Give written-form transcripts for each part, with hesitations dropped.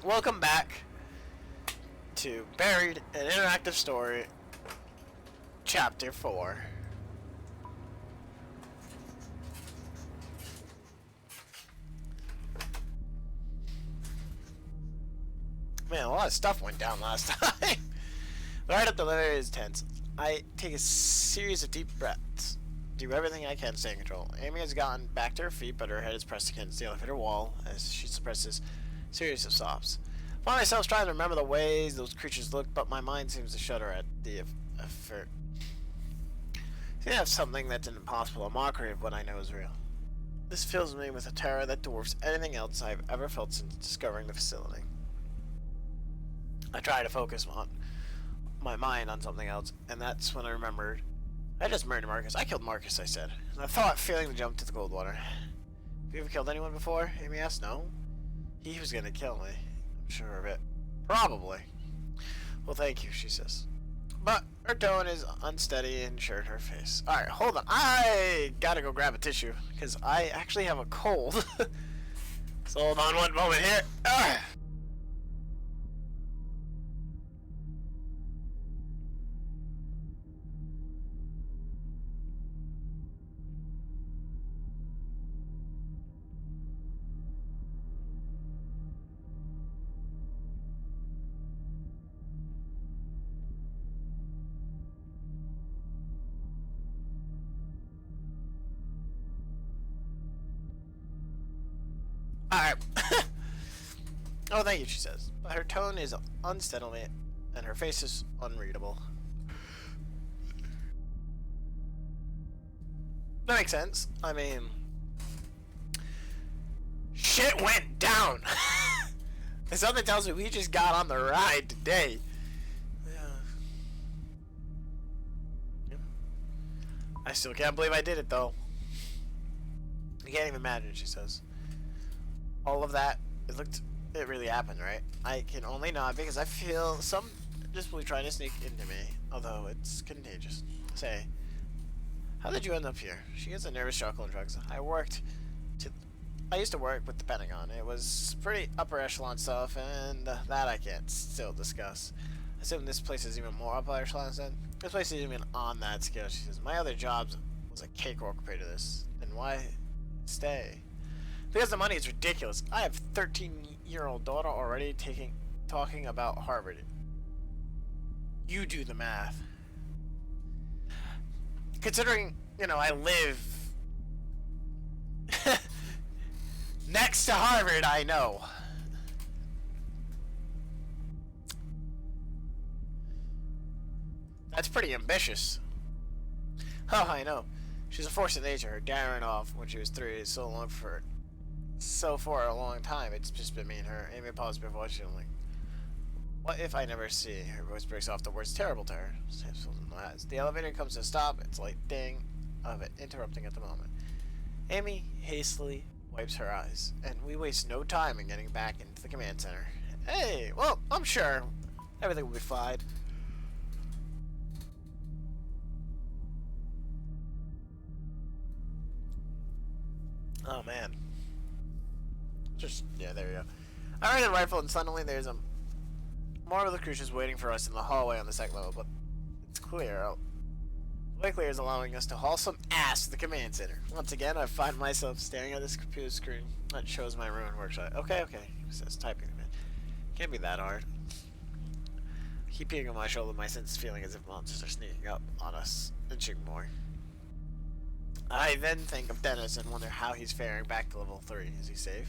Welcome back to Buried, an interactive story, Chapter 4. Man, a lot of stuff went down last time. Right up the ladder is tense. I take a series of deep breaths. Do everything I can to stay in control. Amy has gotten back to her feet, but her head is pressed against the elevator wall as she suppresses a series of sobs. I find myself trying to remember the ways those creatures looked, but my mind seems to shudder at the effort. They have something that's impossible, a mockery of what I know is real. This fills me with a terror that dwarfs anything else I've ever felt since discovering the facility. I try to focus my mind on something else, and that's when I remembered. I just murdered Marcus. I killed Marcus, I said. And I thought, failing to jump to the cold water. Have you ever killed anyone before? Amy asked. No. He was gonna kill me. I'm sure of it. Probably. Well, thank you, she says. But her tone is unsteady and shirt her face. Alright, hold on. I gotta go grab a tissue, because I actually have a cold. So hold on one moment here. Alright. Oh, thank you, she says. But her tone is unsteady and her face is unreadable. That makes sense. I mean, shit went down. And something tells me we just got on the ride today. Yeah. I still can't believe I did it, though. I can't even imagine, she says. All of that, it really happened, right? I can only nod because I feel some disbelief trying to sneak into me, although it's contagious. Say, how did you end up here? She gets a nervous chuckle and shrugs. I used to work with the Pentagon. It was pretty upper echelon stuff, and that I can't still discuss. I assume this place is even more upper echelon than this place isn't even on that scale. She says, my other job was a cakewalk compared to this. Then why stay? Because the money is ridiculous. I have a 13-year-old daughter already talking about Harvard. You do the math. Considering, I live next to Harvard, I know. That's pretty ambitious. Oh, I know. She's a force of nature. Her daring off when she was 3 is so for a long time, it's just been me and her. Amy paused before she was like, what if I never see? Her voice breaks off the words terrible terror. As the elevator comes to a stop, it's like ding of it interrupting at the moment. Amy hastily wipes her eyes, and we waste no time in getting back into the command center. Hey, well, I'm sure everything will be fine. Oh man. Yeah, there you go. I raise a rifle and suddenly there's more of the creatures waiting for us in the hallway on the second level, but it's clear. The way clear is allowing us to haul some ass to the command center. Once again, I find myself staring at this computer screen that shows my ruined workshop. Okay, it says typing. Can't be that hard. I keep peeing on my shoulder, my senses feeling as if monsters are sneaking up on us, inching more. I then think of Dennis and wonder how he's faring back to level 3. Is he safe?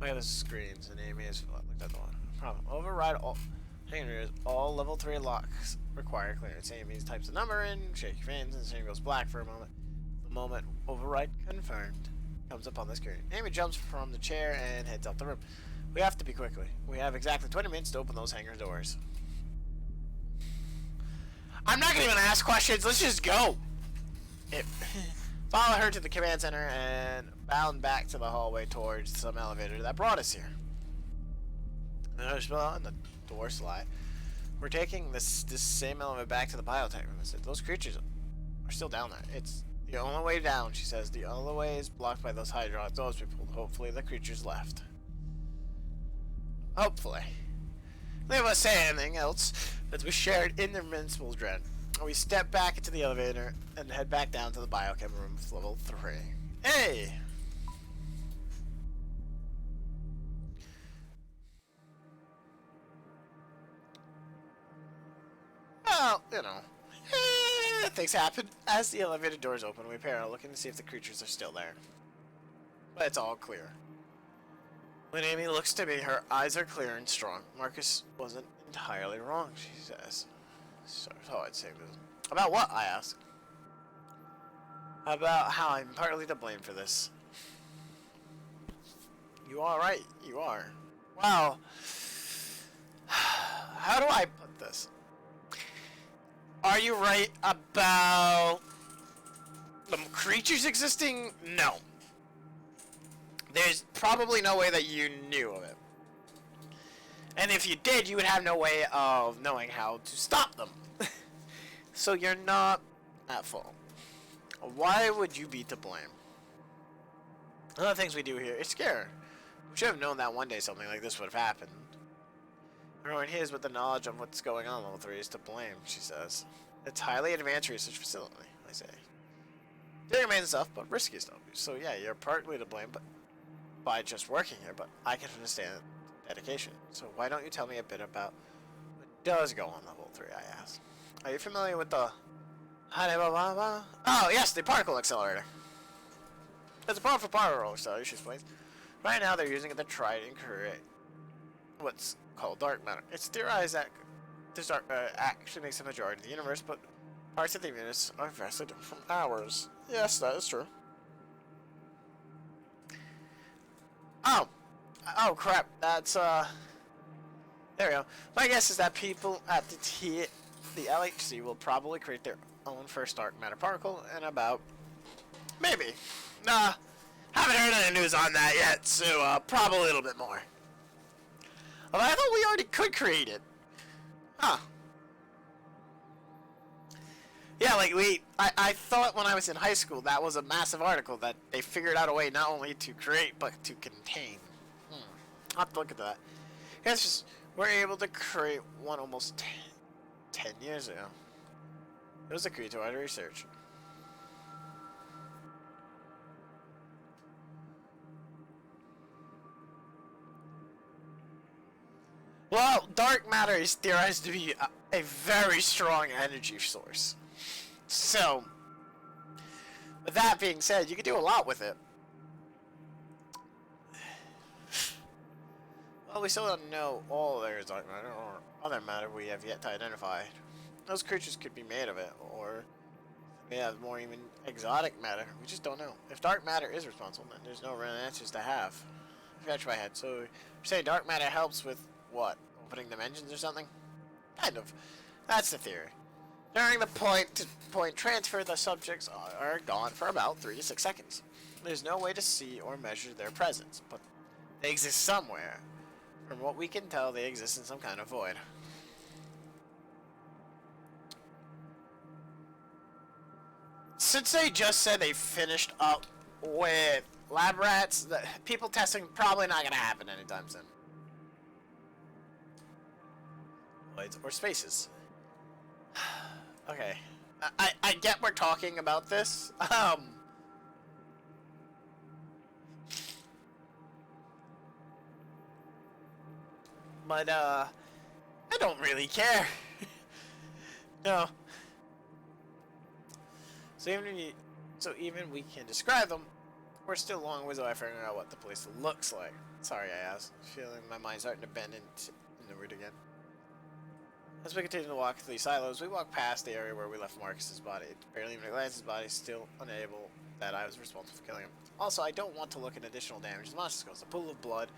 Look at the screens, and Amy has looked at the one. Problem. Override all. All level 3 locks require clearance. Amy types the number in, shake your hands, and the screen goes black for a moment. The moment override confirmed comes up on the screen. Amy jumps from the chair and heads out the room. We have to be quickly. We have exactly 20 minutes to open those hangar doors. I'm not gonna even ask questions. Let's just go. Follow her to the command center and bound back to the hallway towards some elevator that brought us here. And the door slide. We're taking this same elevator back to the biotech room. I said, those creatures are still down there. It's the only way down, she says. The only way is blocked by those hydraulic doors we pulled. Hopefully the creatures left. Hopefully. They must say anything else as we shared invincible dread. We step back into the elevator and head back down to the biochem room of level 3. Hey! Well, you know. Things happen. As the elevator doors open, we pair out looking to see if the creatures are still there. But it's all clear. When Amy looks to me, her eyes are clear and strong. Marcus wasn't entirely wrong, she says. So I'd say this. About what? I ask. About how I'm partly to blame for this. You are right. You are. Well, how do I put this? Are you right about the creatures existing? No. There's probably no way that you knew of it. And if you did, you would have no way of knowing how to stop them. So you're not at fault. Why would you be to blame? One of the things we do here is scare. We should have known that one day something like this would have happened. Everyone here is with the knowledge of what's going on in level 3 is to blame, she says. It's highly advanced research facility, I say. Doing amazing stuff, but risky stuff. So yeah, you're partly to blame, but by just working here, but I can understand dedication. So why don't you tell me a bit about what does go on level 3, I ask. Are you familiar with the... Oh, yes, the particle accelerator. It's a powerful particle accelerator, she explains. Right now, they're using it to try and create what's called dark matter. It's theorized that this dark matter actually makes the majority of the universe, but parts of the universe are vastly different from ours. Yes, that is true. Oh, crap. That's, there we go. My guess is that people at the LHC will probably create their own first dark matter particle in about... maybe. Nah, haven't heard any news on that yet, so, probably a little bit more. Although I thought we already could create it. Huh. Yeah, like, I thought when I was in high school that was a massive article that they figured out a way not only to create, but to contain. I'll have to look at that. It's just, we're able to create one almost 10 years ago. It was a key to our research. Well, dark matter is theorized to be a very strong energy source. So, with that being said, you can do a lot with it. Well, we still don't know all there is dark matter or other matter we have yet to identify. Those creatures could be made of it, or they have more even exotic matter. We just don't know. If dark matter is responsible, then there's no real answers to have. Scratch my head. So, you're saying dark matter helps with what? Opening dimensions or something? Kind of. That's the theory. During the point-to-point transfer, the subjects are gone for about 3 to 6 seconds. There's no way to see or measure their presence, but they exist somewhere. From what we can tell, they exist in some kind of void. Since they just said they finished up with lab rats, the people testing probably not going to happen anytime soon. Voids or spaces. Okay. I get we're talking about this. But, I don't really care. No. So even we can describe them, we're still a long ways away from figuring out what the place looks like. Sorry, I asked, feeling my mind starting to bend in the root again. As we continue to walk through these silos, we walk past the area where we left Marcus's body. Barely even a glance at his body, still unable that I was responsible for killing him. Also, I don't want to look at additional damage. The monster goes. A pool of blood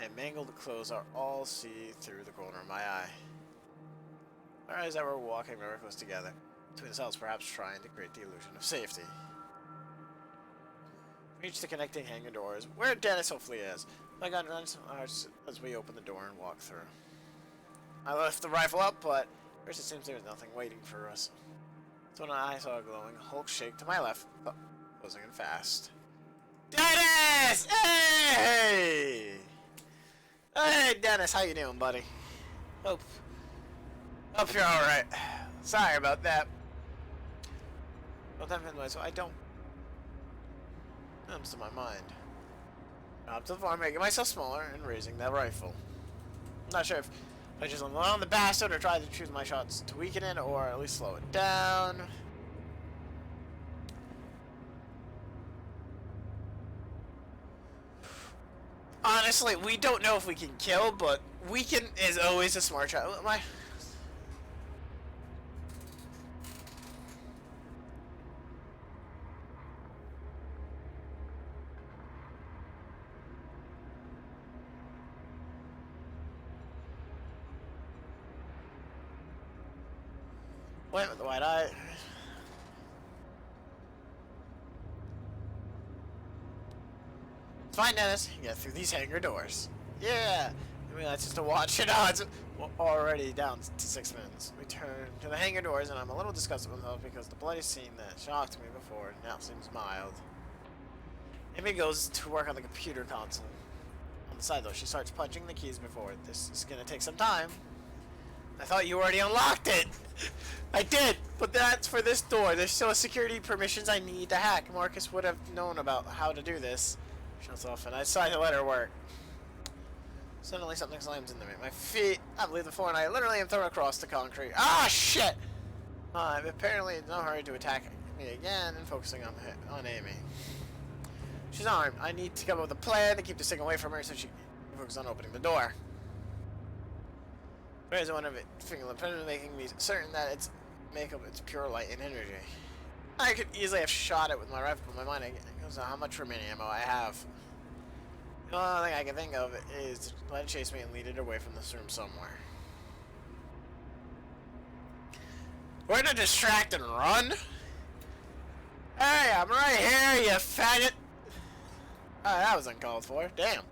and mangled clothes are all see through the corner of my eye. Our eyes that were walking very close together, between themselves, perhaps trying to create the illusion of safety. Reach the connecting hangar doors, where Dennis hopefully is. My gun runs as we open the door and walk through. I left the rifle up, but first it seems there's nothing waiting for us. So when I saw a glowing Hulk shake to my left, closing in fast. Dennis! Hey! Hey, Dennis, how you doing, buddy? Hope, hope you're all right. Sorry about that. Well, so I don't. Comes to my mind. Up to the farm, making myself smaller and raising that rifle. I'm not sure if I just allow the bastard or try to choose my shots to weaken it or at least slow it down. Honestly, we don't know if we can kill, but weaken is always a smart shot. Wait with the white eye. It's fine, Dennis. You get through these hangar doors. Yeah. I mean, that's just to watch it. Oh, it's already down to 6 minutes. We turn to the hangar doors, and I'm a little disgusted with myself because the bloody scene that shocked me before now seems mild. Amy goes to work on the computer console. On the side, though, she starts punching the keys before. This is going to take some time. I thought you already unlocked it! I did! But that's for this door. There's still security permissions I need to hack. Marcus would have known about how to do this. Shuts off, and I decided to let her work. Suddenly something slams into me. My feet, I leave the floor, and I literally am thrown across the concrete. Ah, shit! I'm apparently in no hurry to attack me again and focusing on Amy. She's armed. I need to come up with a plan to keep this thing away from her so she can focus on opening the door. There's one of it, making me certain that its makeup is pure light and energy. I could easily have shot it with my rifle, but my mind goes on how much remaining ammo I have. The only thing I can think of is to let it chase me and lead it away from this room somewhere. We're gonna distract and run? Hey, I'm right here, you faggot! Oh, that was uncalled for. Damn.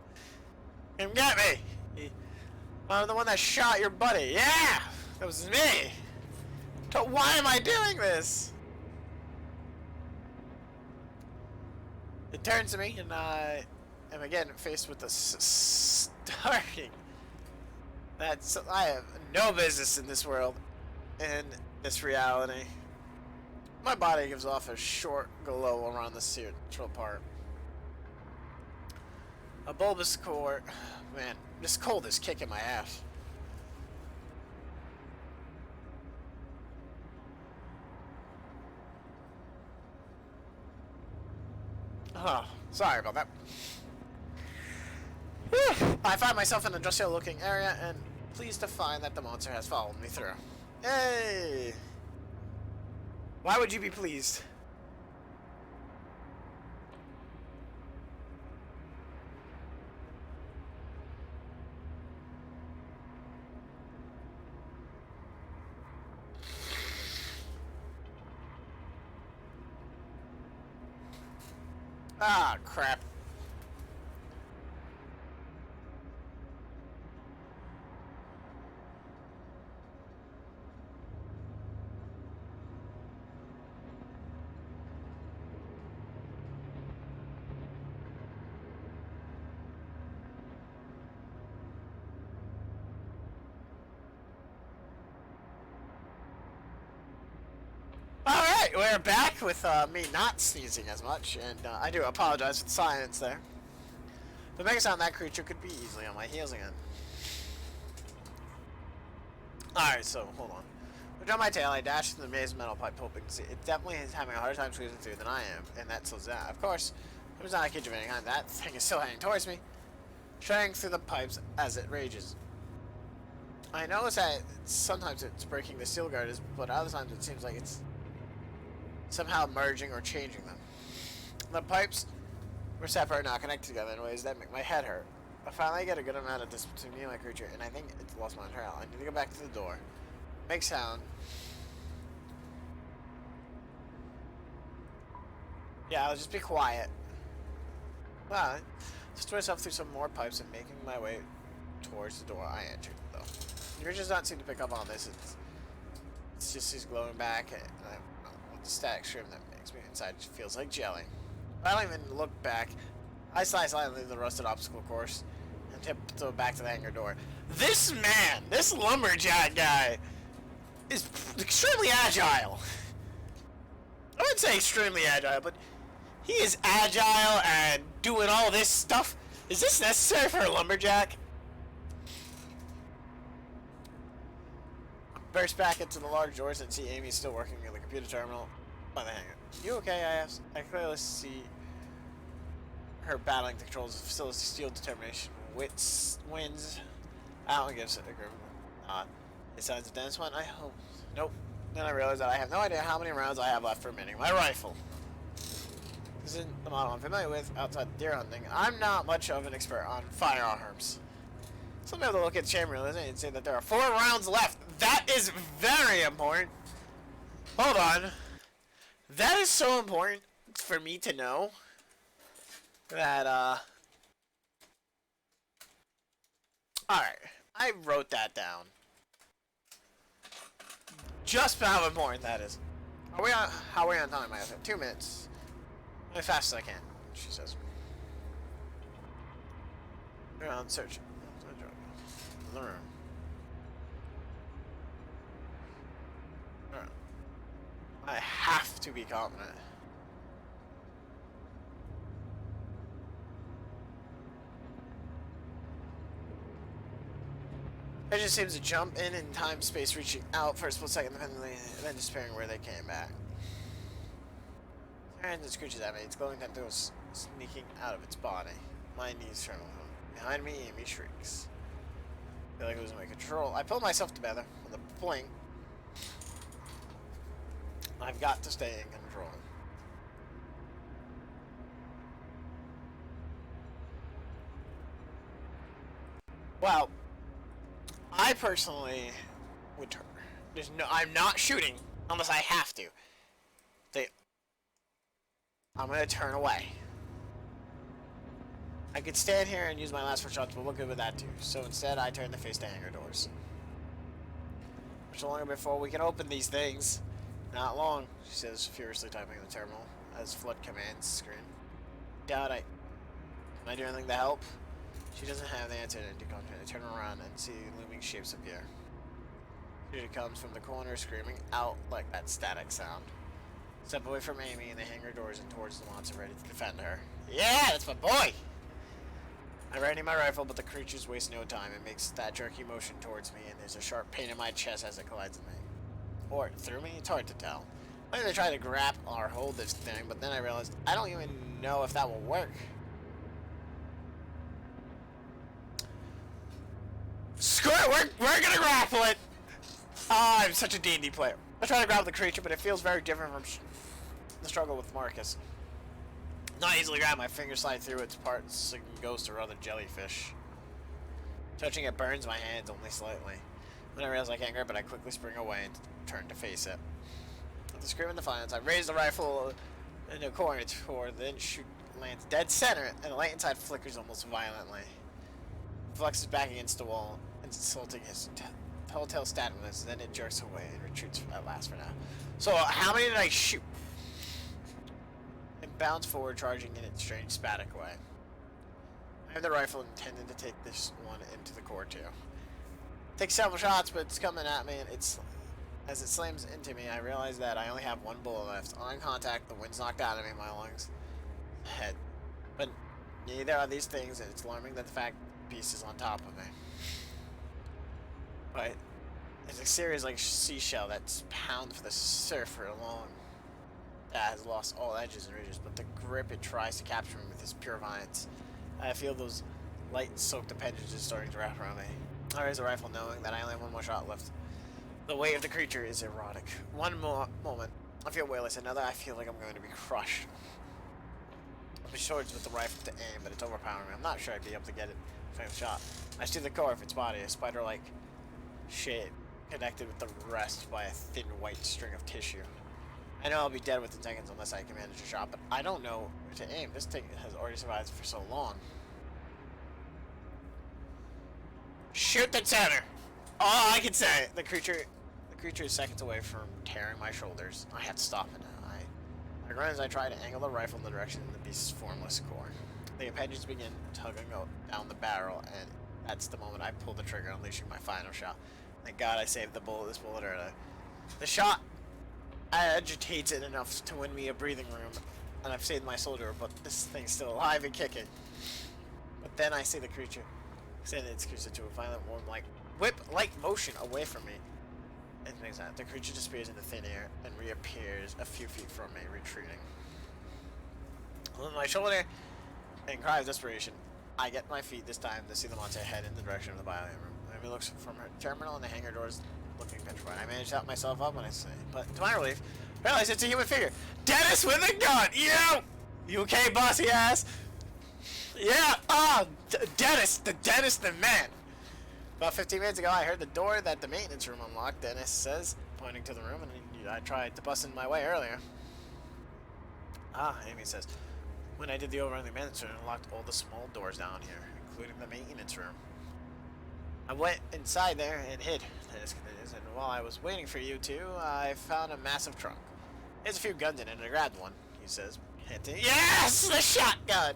Come get me! I'm the one that shot your buddy. Yeah! That was me! So why am I doing this? It turns to me, and I am again faced with the starting. I have no business in this world, in this reality. My body gives off a short glow around the central part. A bulbous core. Man, this cold is kicking my ass. Oh, sorry about that. Whew. I find myself in a industrial looking area and pleased to find that the monster has followed me through. Hey! Why would you be pleased? Ah, crap. Alright, we're back with me not sneezing as much, and I do apologize for the silence there. To make it sound that creature could be easily on my heels again. Alright, so, hold on. Which on my tail, I dash through the maze metal pipe, hoping to see. It definitely is having a harder time squeezing through than I am, and that slows down. Of course, there's not a cage of any kind. That thing is still heading towards me, shredding through the pipes as it rages. I notice that sometimes it's breaking the steel girders, but other times it seems like it's somehow merging or changing them. The pipes were separate, not connected together in ways that make my head hurt. I finally get a good amount of distance between me and my creature, and I think it's lost my trail. I need to go back to the door. Make sound. Yeah, I'll just be quiet. Well, just myself through some more pipes and making my way towards the door I entered, though. The creature does not seem to pick up on this. It's just he's glowing back, and with the static stream that makes me inside it feels like jelly. I don't even look back. I slide slightly the rusted obstacle course, and tiptoe back to the hangar door. This man, this lumberjack guy, is extremely agile. I wouldn't say extremely agile, but he is agile and doing all this stuff. Is this necessary for a lumberjack? Burst back into the large doors and see Amy still working in the computer terminal by the hangar. You okay? I asked. I clearly see her battling the controls of facility steel determination. Wins out and gives it a group nod. It sounds a dense one. I hope. Nope. Then I realized that I have no idea how many rounds I have left for minting my rifle. This isn't the model I'm familiar with outside deer hunting. I'm not much of an expert on firearms. So I'm able to look at the chamber and say that there are 4 rounds left. That is very important. Hold on. That is so important for me to know that, alright. I wrote that down. Just how important that is. How are we on time? I have 2 minutes. As fast as I can, she says. We're on search. In the room. Alright. I have to be confident. It just seems to jump in time, space, reaching out for a split second, independently, and then disappearing where they came back. And it screeches at me. Its glowing tentacles sneaking out of its body. My knees tremble. Behind me, Amy shrieks. I feel like losing my control. I pull myself together with a blink. I've got to stay in control. Well, I personally would turn. I'm not shooting unless I have to. I'm gonna turn away. I could stand here and use my last 4 shots, but what good would that do? So instead, I turn to face the hangar doors. Much longer before we can open these things. Not long, she says, furiously typing in the terminal as flood commands screen. Doubt Can I do anything to help? She doesn't have the answer to contact. I turn around and see looming shapes appear. Here it comes from the corner, screaming out like that static sound. Step away from Amy and the hangar doors and towards the monster ready to defend her. Yeah, that's my boy! I ready my rifle, but the creatures waste no time. It makes that jerky motion towards me, and there's a sharp pain in my chest as it collides with me. Or through me? It's hard to tell. I'm gonna try to grab or hold this thing, but then I realized I don't even know if that will work. Screw it! We're gonna grapple it! Ah, I'm such a D&D player. I try to grab the creature, but it feels very different from the struggle with Marcus. Not easily grab, my fingers slide through its parts like a ghost or other jellyfish. Touching it burns my hands only slightly. When I realize I can't grab it, I quickly spring away and turn to face it. With a scream of defiance, I raise the rifle in a corner toward then shoot lands dead center, and the light inside flickers almost violently. It flexes back against the wall, insulting his telltale status, then it jerks away and retreats at last for now. So, how many did I shoot? It bounds forward, charging in its strange spatic way. I have the rifle intended to take this one into the core too. Take several shots, but it's coming at me, and as it slams into me, I realize that I only have 1 bullet left. On contact, the wind's knocked out of me, my lungs, head. But neither are these things, and it's alarming that the fact piece is on top of me. But it's a series like seashell that's pounds for the surfer along that has lost all edges and ridges, but the grip it tries to capture me with is pure violence. I feel those light-soaked appendages starting to wrap around me. I raise the rifle knowing that I only have 1 more shot left. The weight of the creature is erotic. One moment, I feel weightless. Another, I feel like I'm going to be crushed. I'm short with the rifle to aim, but it's overpowering me. I'm not sure I'd be able to get it if I shot. I see the core of its body, a spider-like shape, connected with the rest by a thin white string of tissue. I know I'll be dead within seconds unless I can manage a shot, but I don't know where to aim. This thing has already survived for so long. Shoot the center! All I can say! The creature is seconds away from tearing my shoulders. I have to stop it now. I run as I try to angle the rifle in the direction of the beast's formless core. The appendages begin tugging down the barrel, and that's the moment I pull the trigger, unleashing my final shot. Thank God I saved this bullet early. The shot agitates it enough to win me a breathing room, and I've saved my soldier, but this thing's still alive and kicking. But then I see the creature send its creature to a violent warm-like whip-like motion away from me. And things like that. The creature disappears into thin air and reappears a few feet from me, retreating. On my shoulder, and cry of desperation, I get my feet this time to see the monster head in the direction of the biolab room. Amy looks from her terminal and the hangar doors looking petrified. I manage to help myself up when I say, but to my relief, I realize it's a human figure. Dennis with a gun! You okay, bossy ass? Yeah, Dennis the man. About 15 minutes ago, I heard the door that the maintenance room unlocked, Dennis says, pointing to the room, and I tried to bust in my way earlier. Amy says, when I did the overrun the maintenance room, I unlocked all the small doors down here, including the maintenance room. I went inside there and hid, Dennis continues, and while I was waiting for you two, I found a massive trunk. There's a few guns in it, and I grabbed one, he says, hinting. Yes! The shotgun!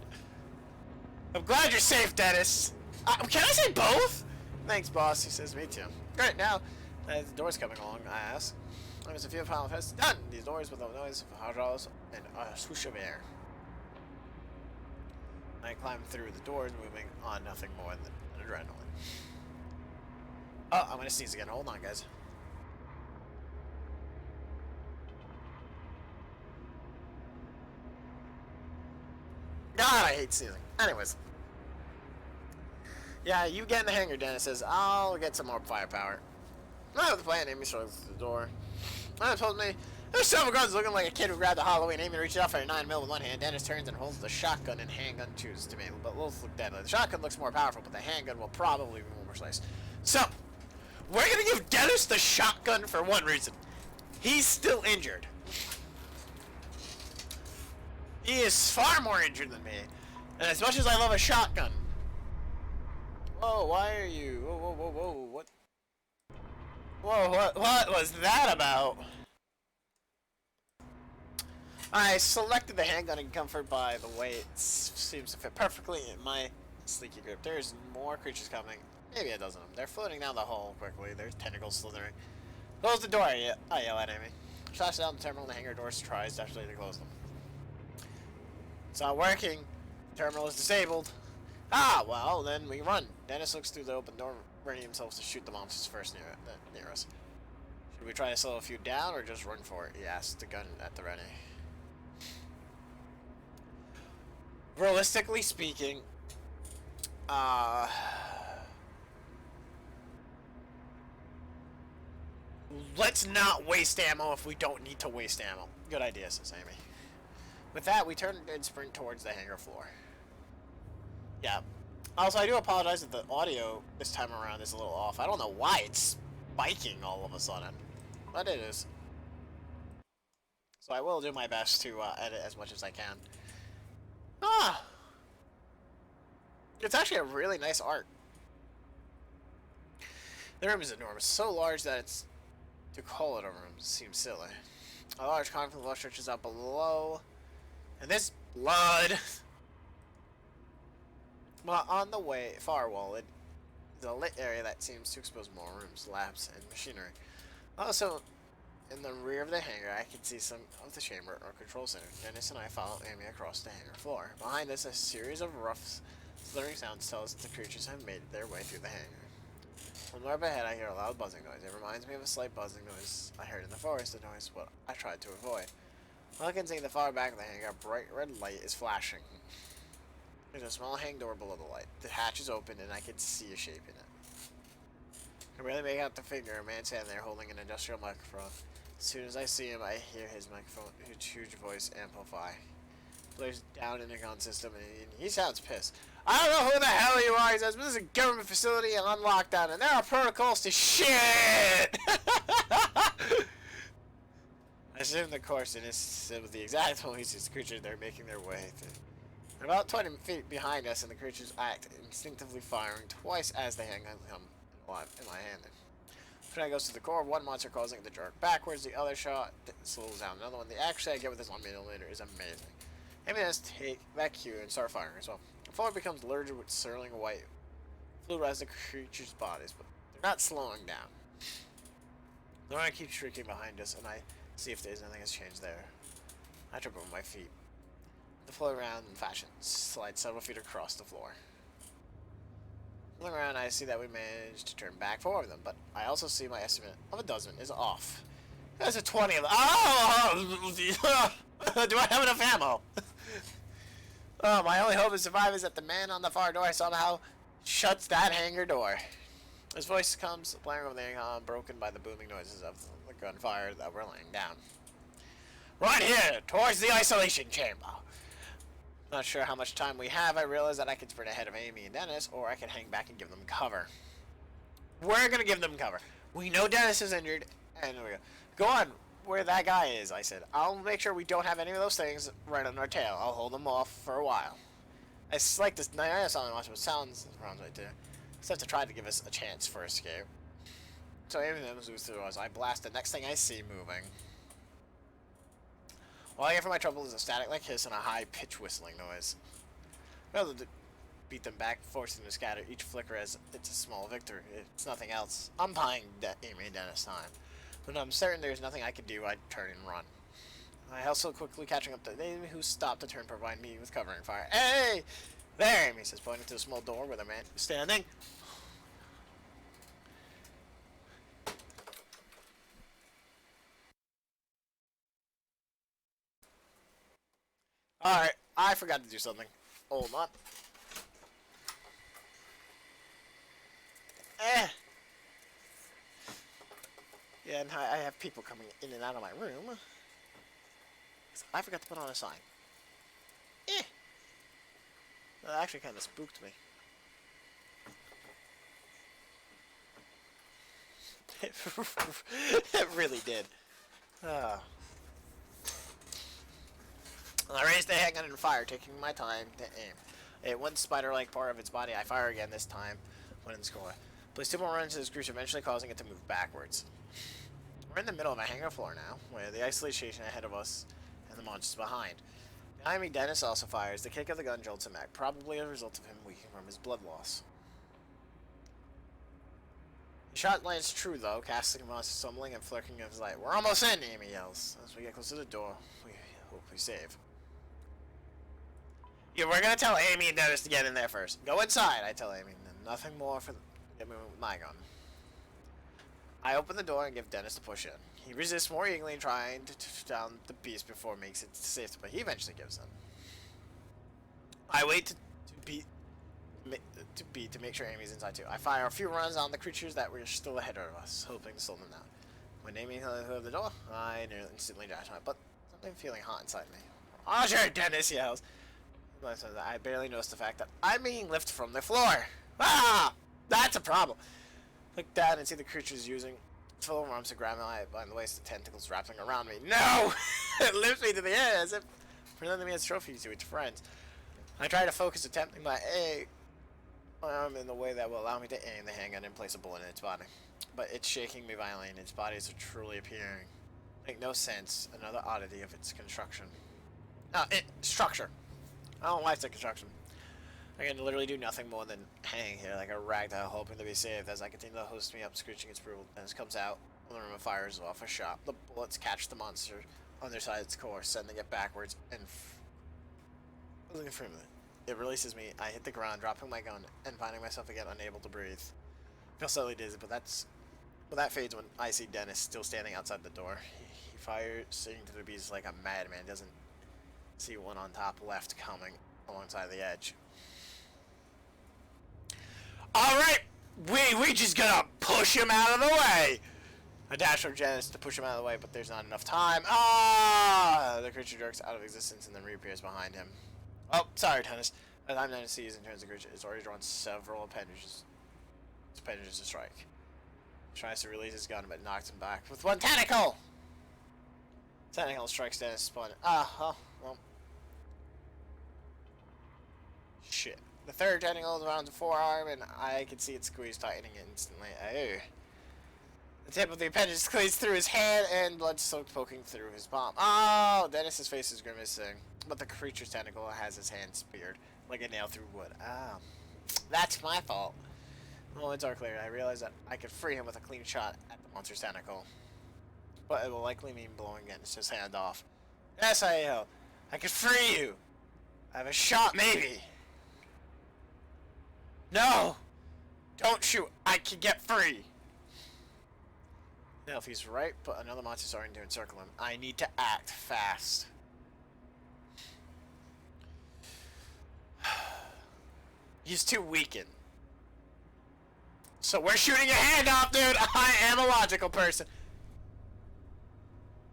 I'm glad you're safe, Dennis. Can I say both? Thanks, boss, he says, me too. Great, now, as the door's coming along, I ask. There's a few final tests done. These doors with the noise of hydraulics and a swoosh of air. I climb through the doors, moving on nothing more than adrenaline. Oh, I'm gonna sneeze again. Hold on, guys. God, I hate sneezing. Anyways. Yeah, you get in the hangar, Dennis says. I'll get some more firepower. I have the plan. Amy shrugs the door. Told me there's several guns looking like a kid who grabbed a Halloween. Amy reaches out for a 9mm with one hand. Dennis turns and holds the shotgun, and handgun chooses to me, but both look deadly. The shotgun looks more powerful, but the handgun will probably be more precise. So, we're gonna give Dennis the shotgun for one reason. He's still injured. He is far more injured than me. And as much as I love a shotgun. Whoa, why are you? Whoa, what? Whoa, what was that about? I selected the handgun in comfort by the way it seems to fit perfectly in my sleeky grip. There's more creatures coming. Maybe a dozen of them. They're floating down the hole quickly. There's tentacles slithering. Close the door, I yell at Amy. Flash down the terminal, the hangar doors tries desperately to close them. It's not working. The terminal is disabled. Well, then we run. Dennis looks through the open door, ready himself to shoot the monsters first near us. Should we try to slow a few down or just run for it? He asks, the gun at the ready. Realistically speaking, let's not waste ammo if we don't need to waste ammo. Good idea, says Amy. With that, we turn and sprint towards the hangar floor. Yeah. Also, I do apologize that the audio this time around is a little off. I don't know why it's spiking all of a sudden, but it is. So I will do my best to edit as much as I can. It's actually a really nice art. The room is enormous, so large that it's to call it a room seems silly. A large conflict wall stretches out below, and this blood. But on the far wall, it is a lit area that seems to expose more rooms, labs, and machinery. Also, in the rear of the hangar, I can see some of the chamber or control center. Dennis and I follow Amy across the hangar floor. Behind us, a series of rough, slithering sounds tell us that the creatures have made their way through the hangar. From up ahead, I hear a loud buzzing noise. It reminds me of a slight buzzing noise I heard in the forest, a noise what I tried to avoid. Well, I can see in the far back of the hangar, a bright red light is flashing. There's a small hang door below the light. The hatch is open, and I can see a shape in it. I can barely make out the figure. A man standing there holding an industrial microphone. As soon as I see him, I hear his microphone, his huge voice amplify. Blares down in the con system, and he sounds pissed. I don't know who the hell you are, he says, but this is a government facility and on lockdown, and there are protocols to shit! I assume the course and is with the exact noise these creatures they're making their way through. About 20 feet behind us, and the creatures act, instinctively firing twice as the handgun come in my hand. When I goes to the core, one monster causing it to jerk backwards, the other shot slows down another one. The accuracy I get with this 1mm is amazing. Amy has to take that cue and start firing as well. The floor becomes lurid with swirling white fluid rises the creature's bodies, but they're not slowing down. The runner keeps shrieking behind us, and I see if there's anything has changed there. I trip over my feet. The floor around in fashion slides several feet across the floor. Looking around, I see that we managed to turn back 4 of them, but I also see my estimate of a dozen is off. There's a 20 of them. Oh! Do I have enough ammo? Oh, my only hope to survive is that the man on the far door somehow shuts that hangar door. His voice comes blaring over the intercom, broken by the booming noises of the gunfire that we're laying down. Right here, towards the isolation chamber. Not sure how much time we have. I realize that I can sprint ahead of Amy and Dennis, or I can hang back and give them cover. We're gonna give them cover. We know Dennis is injured, and we go on where that guy is, I said. I'll make sure we don't have any of those things right on our tail. I'll hold them off for a while. It's like this Nyaya song I watched, but sounds around right there. Except to try to give us a chance for escape. So Amy and Dennis moves through us. I blast the next thing I see moving. All I get for my trouble is a static-like hiss and a high-pitched whistling noise. Rather than beat them back, forcing them to scatter each flicker as it's a small victory. It's nothing else. I'm buying Amy and Dennis time. When I'm certain there's nothing I can do, I turn and run. I also quickly catching up to Amy, who stopped to turn, provide me with covering fire. Hey! There, Amy says, pointing to a small door where the man is standing. Alright, I forgot to do something. Hold on. Yeah, and I have people coming in and out of my room. I forgot to put on a sign. That actually kind of spooked me. It really did. I raised the handgun and fire, taking my time to aim. It one spider-like part of its body. I fire again this time when in score. Place 2 more runs into this creature, eventually causing it to move backwards. We're in the middle of a hangar floor now, where the isolation ahead of us and the monsters behind. Behind me, Dennis also fires. The kick of the gun jolts him back, probably a result of him weakening from his blood loss. The shot lands true, though, casting him off, stumbling and flicking of his light. We're almost in, Amy yells. As we get close to the door, we hope we save. Yeah, we're gonna tell Amy and Dennis to get in there first. Go inside, I tell Amy. Nothing more for get me with my gun. I open the door and give Dennis to push in. He resists more eagerly, trying to down the beast before it makes it to safety, but he eventually gives in. I wait to make sure Amy's inside too. I fire a few runs on the creatures that were still ahead of us, hoping to slow them down. When Amy closes the door, I nearly instantly dash on it, but something feeling hot inside me. Roger, Dennis yells. I barely notice the fact that I'm being lifted from the floor. Ah! That's a problem. Look down and see the creatures using full arms to grab my behind the waist, the tentacles wrapping around me. No! It lifts me to the air as if presenting me as trophies to its friends. I try to focus, attempting my arm in the way that will allow me to aim the handgun and place a bullet in its body. But it's shaking me violently, and its bodies are truly appearing. Make no sense. Another oddity of its construction. Structure. I don't like the construction. I can literally do nothing more than hang here like a ragdoll, hoping to be saved as I continue to host me up, screeching its brutal. Dennis comes out. The room fires off a shot. The bullets catch the monster on their side of its course, sending it backwards and looking for a minute. It releases me. I hit the ground, dropping my gun, and finding myself again unable to breathe. I feel slightly dizzy, but that fades when I see Dennis still standing outside the door. He fires, singing to the beast like a madman. Doesn't see one on top left coming alongside the edge. Alright, we just gonna push him out of the way. I dash for Dennis to push him out of the way, but there's not enough time. Ah! The creature jerks out of existence and then reappears behind him. Oh, sorry, Dennis. By the time Dennis sees and turns the creature, it's already drawn several appendages. Its appendages to strike. He tries to release his gun, but knocks him back with one tentacle! Tentacle strikes Dennis' spine. Well. Shit. The third tentacle is around the forearm, and I can see it squeeze, tightening instantly. Oh. The tip of the appendage squeezed through his hand, and blood soaked poking through his palm. Oh! Dennis's face is grimacing, but the creature's tentacle has his hand speared. like a nail through wood. Ah, that's my fault. Moments are clear. I realize that I could free him with a clean shot at the monster's tentacle, but it will likely mean blowing against his hand off. Yes, I yell. I could free you. I have a shot, maybe. No! Don't shoot. I can get free. Now, if he's right, but another monster's starting to encircle him, I need to act fast. He's too weakened. So we're shooting a hand off, dude. I am a logical person.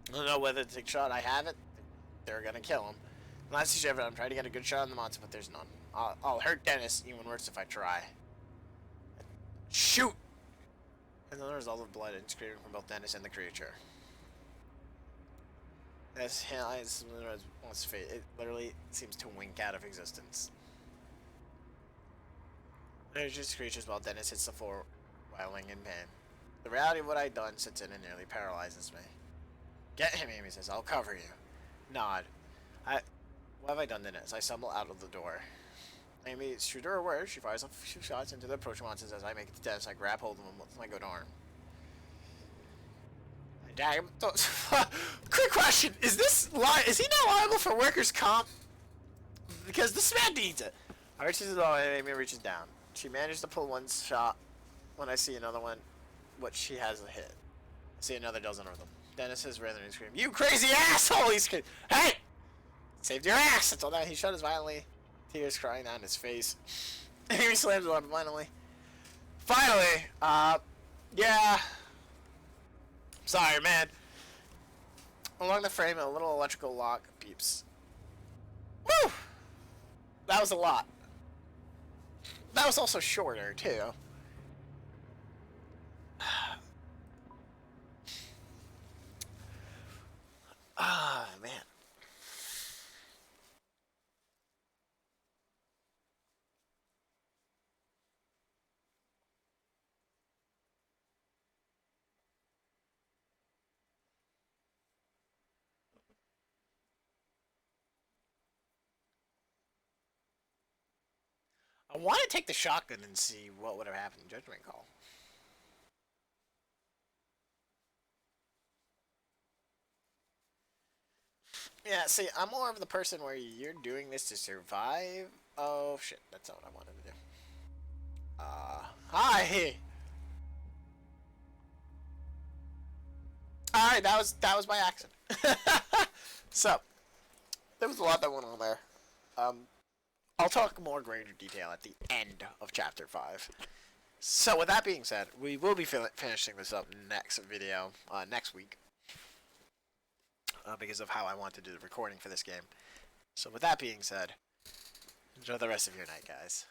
I don't know whether to take a shot. I have it. They're gonna kill him. Last stage ever, I'm trying to get a good shot on the monster, but there's none. I'll hurt Dennis even worse if I try. Shoot! And then there's all of blood and screaming from both Dennis and the creature. As his eyes once fade, it literally seems to wink out of existence. There's just creatures while Dennis hits the floor, wailing in pain. The reality of what I'd done sits in and nearly paralyzes me. Get him, Amy says. I'll cover you. Nod. What have I done, Dennis? I stumble out of the door. Amy is true to her word. She fires a few shots into the approaching monsters. As I make it to Dennis, I grab hold of him with my good arm. I dag him. Quick question: is he now liable for workers' comp? Because this man needs it. I reach his low, and Amy reaches down. She managed to pull one shot. When I see another one, what she has a hit. I see another dozen of them. Dennis is rather and scream, "You crazy asshole!" He screams, "Hey! Saved your ass!" Until then, he shudders violently, tears crying down his face. Amy slams the weapon finally. Yeah. Sorry, man. Along the frame, a little electrical lock beeps. Woo! That was a lot. That was also shorter, too. Ah, man. I want to take the shotgun and see what would have happened in Judgment Call. Yeah, see, I'm more of the person where you're doing this to survive. Oh, shit, that's not what I wanted to do. Hi! Alright, that was by accident. So, there was a lot that went on there. I'll talk more greater detail at the end of Chapter 5. So, with that being said, we will be finishing this up next video, next week. Because of how I want to do the recording for this game. So, with that being said, enjoy the rest of your night, guys.